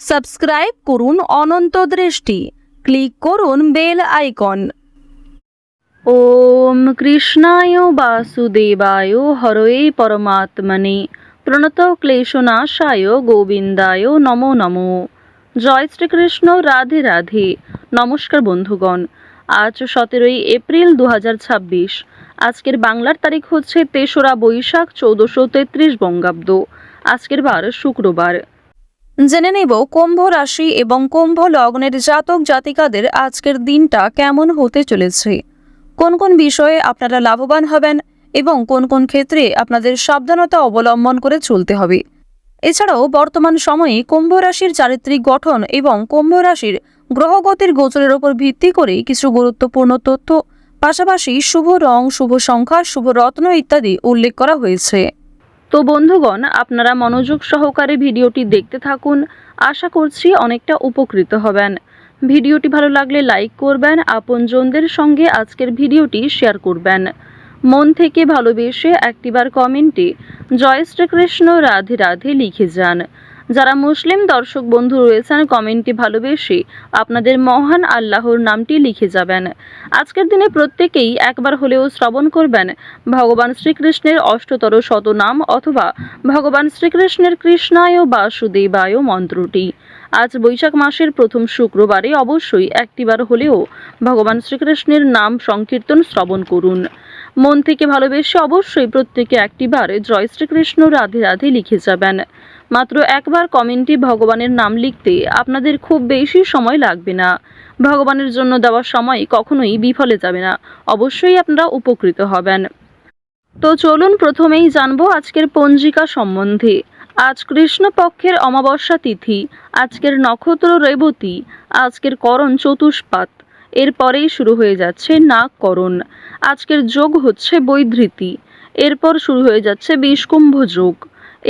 Subscribe করুন অনন্ত দৃষ্টি, click করুন বেল আইকন। ওম কৃষ্ণায় বাসুদেবায় হরয়ে পরমাত্মনে প্রণত ক্লেশনাশায় গোবিন্দায় নমো নমো। জয় শ্রীকৃষ্ণ, রাধে রাধে। নমস্কার বন্ধুগণ, আজ 17ই এপ্রিল 2026। আজকের বাংলার তারিখ হচ্ছে 3রা বৈশাখ 1433 বঙ্গাব্দ। আজকের বার শুক্রবার। জেনে নেব কুম্ভ রাশি এবং কুম্ভ লগ্নের জাতক জাতিকাদের আজকের দিনটা কেমন হতে চলেছে, কোন কোন বিষয়ে আপনারা লাভবান হবেন এবং কোন কোন ক্ষেত্রে আপনাদের সাবধানতা অবলম্বন করে চলতে হবে। এছাড়াও বর্তমান সময়ে কুম্ভ রাশির চারিত্রিক গঠন এবং কুম্ভ রাশির গ্রহগতির গোচরের উপর ভিত্তি করে কিছু গুরুত্বপূর্ণ তথ্য, পাশাপাশি শুভ রং, শুভ সংখ্যা, শুভ রত্ন ইত্যাদি উল্লেখ করা হয়েছে। তো বন্ধুগণ, আপনারা মনোযোগ সহকারে ভিডিওটি দেখতে থাকুন। আশা করছি অনেকটা উপকৃত হবেন। ভিডিওটি ভালো লাগলে লাইক করবেন, আপনজনদের সঙ্গে আজকের ভিডিওটি শেয়ার করবেন। মন থেকে ভালোবেসে একটিবার কমেন্টে জয় শ্রীকৃষ্ণ, রাধে রাধে লিখে যান। যারা মুসলিম দর্শক বন্ধু রয়েছেন, কমেন্টে ভালোবেসে আপনাদের মহান আল্লাহর নামটি লিখে যাবেন। আজকের দিনে প্রত্যেকেই একবার হলেও শ্রবণ করবেন ভগবান শ্রীকৃষ্ণের অষ্টতর শতনাম অথবা ভগবান শ্রীকৃষ্ণের কৃষ্ণায় বাসুদেবায় মন্ত্রটি। আজ বৈশাখ মাসের প্রথম শুক্রবারে অবশ্যই একটিবার হলেও ভগবান শ্রীকৃষ্ণের নাম সংকীর্তন শ্রবণ করুন। মন থেকে ভালোবেসে অবশ্যই প্রত্যেকে একটিবার জয় শ্রীকৃষ্ণ, রাধে রাধে লিখে যাবেন। মাত্র একবার কমেন্টে ভগবানের নাম লিখতে আপনাদের খুব বেশি সময় লাগবে না। ভগবানের জন্য দেওয়া সময় কখনোই বিফলে যাবে না, অবশ্যই আপনারা উপকৃত হবেন। তো চলুন প্রথমেই জানবো আজকের পঞ্জিকা সম্বন্ধে। আজ কৃষ্ণপক্ষের অমাবস্যা তিথি, আজকের নক্ষত্র রেবতী, আজকের করণ চতুষ্পাত, এরপরেই শুরু হয়ে যাচ্ছে নাগকরণ। আজকের যোগ হচ্ছে বৈধৃতি, এরপর শুরু হয়ে যাচ্ছে বিষকুম্ভ যোগ।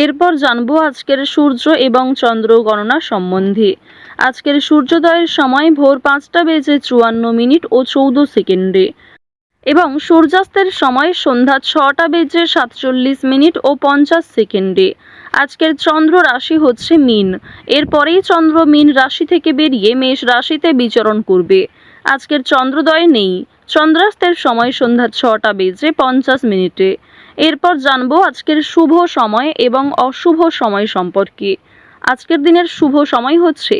এরপর জানবো আজকের সূর্য এবং চন্দ্র গণনা সম্বন্ধে। আজকের সূর্যোদয়ের সময় ভোর 5:54 ও 14 সেকেন্ডে এবং সূর্যাস্তের সময় সন্ধ্যা 6:47 ও 50 সেকেন্ডে। আজকের চন্দ্র রাশি হচ্ছে মীন, এরপরেই চন্দ্র মীন রাশি থেকে বেরিয়ে মেষ রাশিতে বিচরণ করবে। আজকের চন্দ্রোদয় নেই, চন্দ্রাস্তের সময় সন্ধ্যা 6:50। এরপর জানবো আজকের শুভ সময় এবং অশুভ সময় সম্পর্কে। আজকের দিনের শুভ সময় হচ্ছে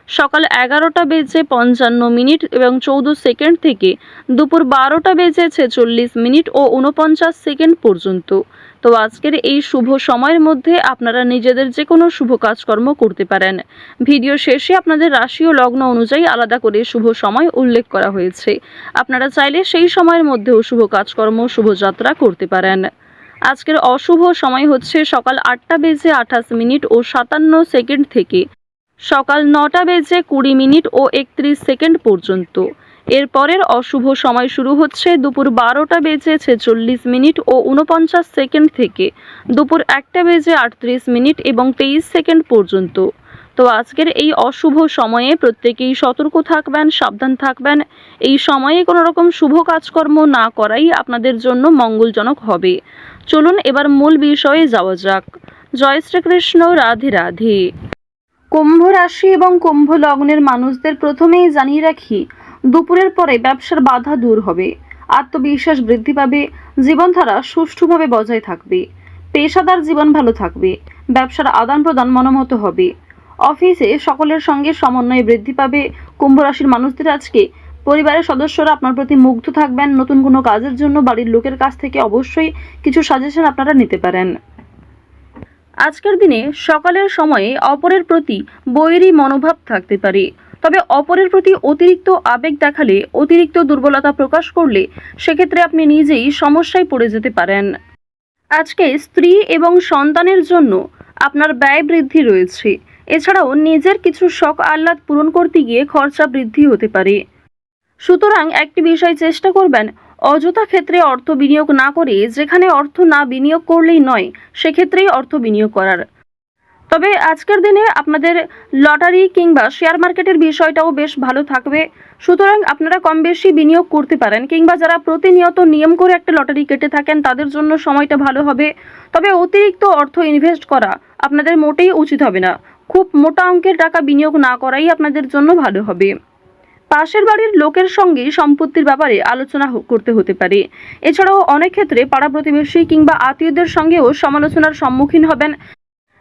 সকাল 11:55 এবং 14 সেকেন্ড থেকে দুপুর 12:46 ও 49 সেকেন্ড পর্যন্ত। তো আজকের এই শুভ সময়ের মধ্যে আপনারা নিজেদের যে কোনো শুভ কাজকর্ম করতে পারেন। ভিডিও শেষে আপনাদের রাশি ও লগ্ন অনুযায়ী আলাদা করে শুভ সময় উল্লেখ করা হয়েছে, আপনারা চাইলে সেই সময়ের মধ্যেও শুভ কাজকর্ম, শুভযাত্রা করতে পারেন। আজকের অশুভ সময় হচ্ছে সকাল 8:28 ও 57 সেকেন্ড থেকে সকাল 9:20 ও 31 সেকেন্ড পর্যন্ত। এরপরের অশুভ সময় শুরু হচ্ছে দুপুর 12:46 ও 49 সেকেন্ড থেকে দুপুর 1:38 এবং 23 সেকেন্ড পর্যন্ত। তো আজকের এই অশুভ সময়ে প্রত্যেকেই সতর্ক থাকবেন, সাবধান থাকবেন। এই সময়ে কোনো রকম শুভ কাজকর্ম না করাই আপনাদের জন্য মঙ্গলজনক হবে। চলুন এবার মূল বিষয়ে যাওয়া যাক। জয় শ্রীকৃষ্ণ, রাধে রাধে। কুম্ভ রাশি এবং কুম্ভ লগ্নের মানুষদের প্রথমেই জানিয়ে রাখি, দুপুরের পরে ব্যবসার বাধা দূর হবে, আত্মবিশ্বাস বৃদ্ধি পাবে, জীবনধারা সুষ্ঠুভাবে বজায় থাকবে, পেশাদার জীবন ভালো থাকবে, ব্যবসার আদান প্রদান মনোমতো হবে, অফিসে সকলের সঙ্গে সমন্বয় বৃদ্ধি পাবে। কুম্ভ রাশির মানুষদের আজকে পরিবারের সদস্যরা আপনার প্রতি মুগ্ধ থাকবেন। নতুন কোনো কাজের জন্য বাড়ির লোকের কাছ থেকে অবশ্যই কিছু সাজেশন আপনারা নিতে পারেন। আজকের দিনে সকালের সময়ে অপরের প্রতি বৈরী মনোভাব থাকতে পারে, তবে অপরের প্রতি অতিরিক্ত আবেগ দেখালে, অতিরিক্ত দুর্বলতা প্রকাশ করলে সেক্ষেত্রে আপনি নিজেই সমস্যায় পড়ে যেতে পারেন। আজকে স্ত্রী এবং সন্তানের জন্য আপনার ব্যয় বৃদ্ধি রয়েছে। এছাড়াও নিজের কিছু শখ আহ্লাদ পূরণ করতে গিয়ে খরচা বৃদ্ধি হতে পারে। সুতরাং একটি বিষয় চেষ্টা করবেন, অযথা ক্ষেত্রে অর্থ বিনিয়োগ না করে যেখানে অর্থ না বিনিয়োগ করলেই নয় সেক্ষেত্রেই অর্থ বিনিয়োগ করার। তবে আজকের দিনে আপনাদের লটারি কিংবা শেয়ার মার্কেটের বিষয়টাও বেশ ভালো থাকবে, সুতরাং আপনারা কম বেশি বিনিয়োগ করতে পারেন। কিংবা যারা প্রতিনিয়ত নিয়ম করে একটা লটারি কেটে থাকেন তাদের জন্য সময়টা ভালো হবে। তবে অতিরিক্ত অর্থ ইনভেস্ট করা আপনাদের মোটেই উচিত হবে না। খুব মোটা অঙ্কের টাকা বিনিয়োগ না করাই আপনাদের জন্য ভালো হবে। পাশের বাড়ির লোকের সঙ্গে সম্পত্তির ব্যাপারে আলোচনা করতে হতে পারে। এছাড়াও অনেক ক্ষেত্রে পাড়া প্রতিবেশী কিংবা আত্মীয়দের সঙ্গেও সমালোচনার সম্মুখীন হবেন।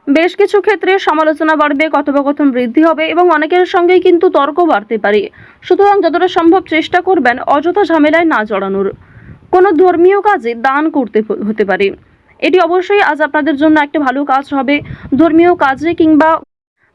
বেশ কিছু ক্ষেত্রে সমালোচনা বাড়বে, কথোপকথন বৃদ্ধি হবে এবং অনেকের সঙ্গেই কিন্তু তর্ক বাড়তে পারে। সুতরাং যতটা সম্ভব চেষ্টা করবেন অযথা ঝামেলায় না জড়ানোর। কোনো ধর্মীয় কাজে দান করতে হতে পারে। এটি অবশ্যই আজ আপনাদের জন্য একটা ভালো কাজ হবে। ধর্মীয় কাজে কিংবা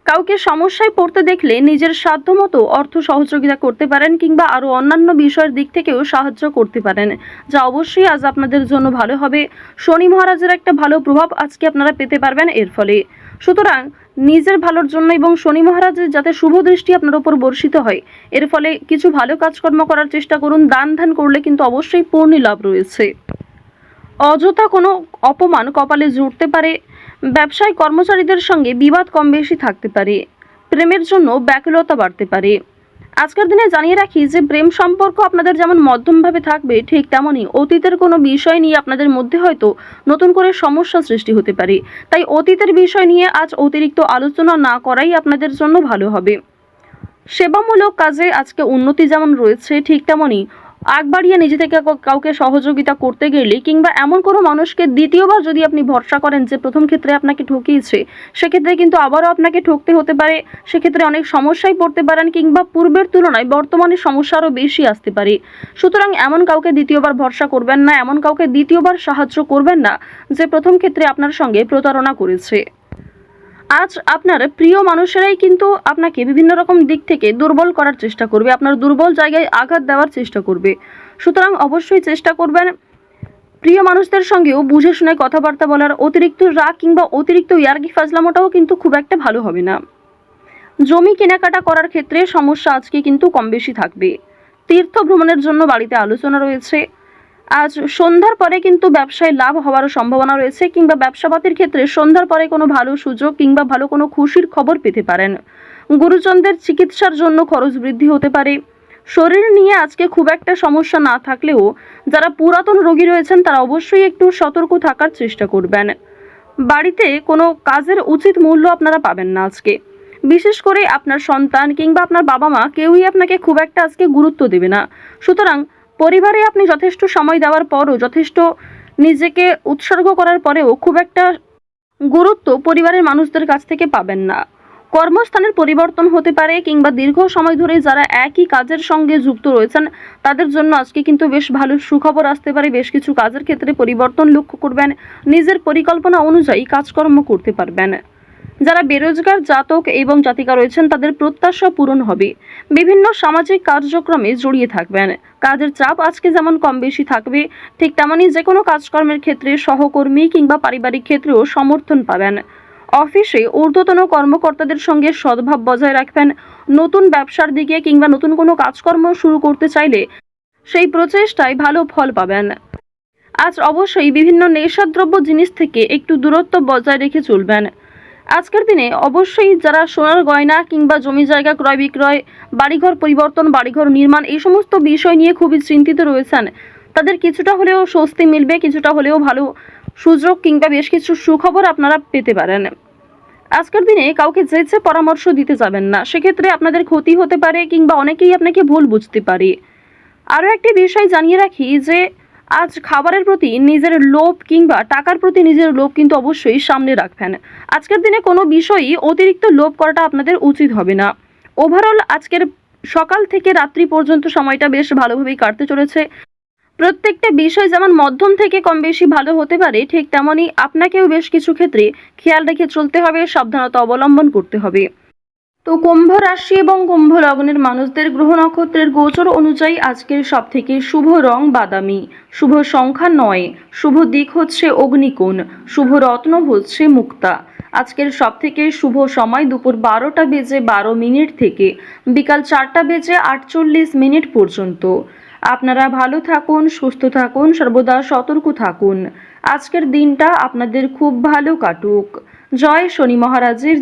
কাউকে সমস্যায় পড়তে দেখলে নিজের সাধ্যমতো অর্থ সহযোগিতা করতে পারেন কিংবা আরও অন্যান্য বিষয়ের দিক থেকেও সাহায্য করতে পারেন, যা অবশ্যই আজ আপনাদের জন্য ভালো হবে। শনি মহারাজের একটা ভালো প্রভাব আজকে আপনারা পেতে পারবেন এর ফলে। সুতরাং নিজের ভালোর জন্য এবং শনি মহারাজের যাতে শুভ দৃষ্টি আপনার উপর বর্ষিত হয়, এর ফলে কিছু ভালো কাজকর্ম করার চেষ্টা করুন। দান ধ্যান করলে কিন্তু অবশ্যই পূর্ণ লাভ রয়েছে। অযথা কোনো অপমান কপালে জুটতে পারে। ব্যবসায় কর্মচারীদের সঙ্গে বিবাদ কম বেশি থাকতে পারে। প্রেমের জন্য ব্যাকুলতা বাড়তে পারে। আজকের দিনে জানিয়ে রাখি যে প্রেম সম্পর্ক আপনাদের যেমন মধ্যমভাবে থাকবে, ঠিক তেমনই অতীতের কোনো বিষয় নিয়ে আপনাদের মধ্যে হয়তো নতুন করে সমস্যা সৃষ্টি হতে পারে। তাই অতীতের বিষয় নিয়ে আজ অতিরিক্ত আলোচনা না করাই আপনাদের জন্য ভালো হবে। সেবামূলক কাজে আজকে উন্নতি যেমন রয়েছে, ঠিক তেমনই আগ বাড়িয়ে নিজে থেকে কাউকে সহযোগিতা করতে গেলে কিংবা এমন কোনো মানুষকে দ্বিতীয়বার যদি আপনি ভরসা করেন যে প্রথম ক্ষেত্রে আপনাকে ঠকিয়েছে, সেক্ষেত্রে কিন্তু আবারও আপনাকে ঠকতে হতে পারে। সেক্ষেত্রে অনেক সমস্যায় পড়তে পারেন কিংবা পূর্বের তুলনায় বর্তমানে সমস্যা আরও বেশি আসতে পারে। সুতরাং এমন কাউকে দ্বিতীয়বার ভরসা করবেন না, এমন কাউকে দ্বিতীয়বার সাহায্য করবেন না যে প্রথম ক্ষেত্রে আপনার সঙ্গে প্রতারণা করেছে। আজ আপনার প্রিয় মানুষেরাই কিন্তু আপনাকে বিভিন্ন রকম দিক থেকে দুর্বল করার চেষ্টা করবে, আপনার দুর্বল জায়গায় আঘাত দেওয়ার চেষ্টা করবে। সুতরাং অবশ্যই চেষ্টা করবেন প্রিয় মানুষদের সঙ্গেও বুঝে শুনে কথাবার্তা বলার। অতিরিক্ত রাগ কিংবা অতিরিক্ত ইয়ার্কি ফাজলামোটাও কিন্তু খুব একটা ভালো হবে না। জমি কেনাকাটা করার ক্ষেত্রে সমস্যা আজকে কিন্তু কম বেশি থাকবে। তীর্থ ভ্রমণের জন্য বাড়িতে আলোচনা রয়েছে। আজ সন্ধ্যার পরে কিন্তু ব্যবসায় লাভ হওয়ার সম্ভাবনা রয়েছে কিংবা ব্যবসাপাতির ক্ষেত্রে সন্ধ্যার পরে কোনো ভালো সুযোগ কিংবা ভালো কোনো খুশির খবর পেতে পারেন। গুরুজনদের চিকিৎসার জন্য খরচ বৃদ্ধি হতে পারে। শরীর নিয়ে আজকে খুব একটা সমস্যা না থাকলেও যারা পুরাতন রোগী রয়েছেন তারা অবশ্যই একটু সতর্ক থাকার চেষ্টা করবেন। বাড়িতে কোনো কাজের উচিত মূল্য আপনারা পাবেন না আজকে। বিশেষ করে আপনার সন্তান কিংবা আপনার বাবা মা কেউই আপনাকে খুব একটা আজকে গুরুত্ব দেবে না। সুতরাং পরিবারে আপনি যথেষ্ট সময় দেওয়ার পরও, যথেষ্ট নিজেকে উৎসর্গ করার পরেও খুব একটা গুরুত্ব পরিবারের মানুষদের কাছ থেকে পাবেন না। কর্মস্থানের পরিবর্তন হতে পারে কিংবা দীর্ঘ সময় ধরে যারা একই কাজের সঙ্গে যুক্ত রয়েছেন তাদের জন্য আজকে কিন্তু বেশ ভালো সুখবর আসতে পারে। বেশ কিছু কাজের ক্ষেত্রে পরিবর্তন লক্ষ্য করবেন। নিজের পরিকল্পনা অনুযায়ী কাজকর্ম করতে পারবেন। যারা বেরোজগার জাতক এবং জাতিকা রয়েছেন তাদের প্রত্যাশা পূরণ হবে। বিভিন্ন সামাজিক কার্যক্রমে জড়িয়ে থাকবেন। কাজের চাপ আজকে যেমন কম বেশি থাকবে, ঠিক তেমনই যে কোনো কাজকর্মের ক্ষেত্রে সহকর্মী কিংবা পারিবারিক ক্ষেত্রেও সমর্থন পাবেন। অফিসে ঊর্ধ্বতন কর্মকর্তাদের সঙ্গে সদ্ভাব বজায় রাখবেন। নতুন ব্যবসার দিকে কিংবা নতুন কোনো কাজকর্ম শুরু করতে চাইলে সেই প্রচেষ্টায় ভালো ফল পাবেন। আজ অবশ্যই বিভিন্ন নেশাদ্রব্য জিনিস থেকে একটু দূরত্ব বজায় রেখে চলবেন। আজকের দিনে অবশ্যই যারা সোনার গয়না কিংবা জমি জায়গা ক্রয় বিক্রয়, বাড়িঘর পরিবর্তন, বাড়িঘর নির্মাণ এই সমস্ত বিষয় নিয়ে খুবই চিন্তিত রয়েছেন, তাদের কিছুটা হলেও স্বস্তি মিলবে, কিছুটা হলেও ভালো সুযোগ কিংবা বেশ কিছু সুখবর আপনারা পেতে পারেন। আজকের দিনে কাউকে যেচে পরামর্শ দিতে যাবেন না, সেক্ষেত্রে আপনাদের ক্ষতি হতে পারে কিংবা অনেকেই আপনাকে ভুল বুঝতে পারে। আরও একটি বিষয় জানিয়ে রাখি যে আজ খাবারের প্রতি নিজের লোভ কিংবা টাকার প্রতি নিজের লোভ কিন্তু অবশ্যই সামনে রাখবেন। আজকের দিনে কোনো বিষয়ই অতিরিক্ত লোভ করাটা আপনাদের উচিত হবে না। ওভারঅল আজকের সকাল থেকে রাত্রি পর্যন্ত সময়টা বেশ ভালোভাবেই কাটতে চলেছে। প্রত্যেকটা বিষয় যেমন মধ্যম থেকে কম বেশি ভালো হতে পারে, ঠিক তেমনই আপনাকেও বেশ কিছু ক্ষেত্রে খেয়াল রেখে চলতে হবে, সাবধানতা অবলম্বন করতে হবে। তো কুম্ভ রাশি এবং কুম্ভ লগ্নের মানুষদের গ্রহ নক্ষত্রের গোচর অনুযায়ী আজকের সবথেকে শুভ রং বাদামি, শুভ সংখ্যা 9, শুভ দিক হচ্ছে অগ্নিকোণ, শুভ রত্ন হচ্ছে মুক্তা। আজকের সবথেকে শুভ সময় দুপুর 12টা বেজে 12 মিনিট থেকে বিকাল 4টা বেজে 48 মিনিট পর্যন্ত। আপনারা ভালো থাকুন, সুস্থ থাকুন, সর্বদা সতর্ক থাকুন। আজকের দিনটা আপনাদের খুব ভালো কাটুক। জয় শনি মহারাজের।